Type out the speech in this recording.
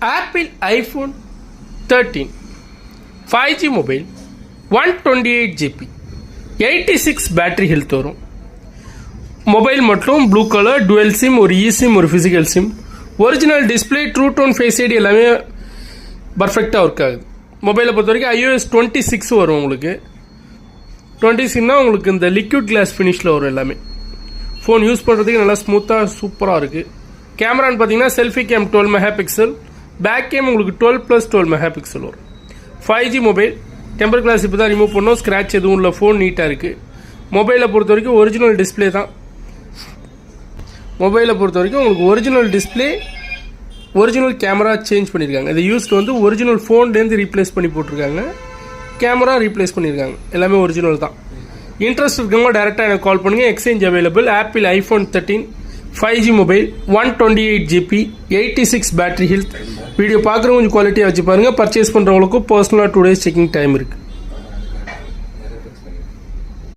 Apple iPhone 13 5G mobile 128GB 86 battery health வரும். Mobile மட்டும் blue colour, dual sim, ஒரு eSIM, ஒரு physical sim. Original display, true tone, face ID எல்லாமே பர்ஃபெக்டாக work ஆகுது. மொபைலை பொறுத்த வரைக்கும் iOS 26 வரும். உங்களுக்கு 26னா உங்களுக்கு இந்த லிக்விட் கிளாஸ் ஃபினிஷில் வரும். எல்லாமே ஃபோன் யூஸ் பண்ணுறதுக்கு நல்லா ஸ்மூத்தாக சூப்பராக இருக்குது. கேமரான்னு பார்த்தீங்கன்னா selfie cam 12 mega pixel, back cam உங்களுக்கு 12+12 மெகா பிக்சல் வரும். 5G மொபைல், டெம்பர் கிளாஸ் இப்போ தான் ரிமூவ் பண்ணோம், ஸ்க்ராட்ச் எதுவும் இல்லை, ஃபோன் நீட்டாக இருக்குது. மொபைலை பொறுத்த வரைக்கும் ஒரிஜினல் டிஸ்பிளே தான். மொபைலை பொறுத்த வரைக்கும் உங்களுக்கு original display, original camera change பண்ணியிருக்காங்க. இதை யூஸ்டு வந்து ஒரிஜினல் ஃபோன்லேருந்து ரீப்ளேஸ் பண்ணி போட்டிருக்காங்க. கேமரா ரீப்ளேஸ் பண்ணியிருக்காங்க. எல்லாமே ஒரிஜினல் தான். இன்ட்ரெஸ்ட் இருக்கவங்க டேரெக்டாக எனக்கு கால் பண்ணுங்கள். Exchange available. Apple iPhone 13 5G mobile 128GB 86 battery health. Video பார்க்குறவங்க கொஞ்சம் குவாலிட்டியாக வச்சு பாருங்கள். பர்ச்சேஸ் பண்ணுறவங்களுக்கும் பர்சனலாக 2 days செக்கிங் டைம் இருக்குது.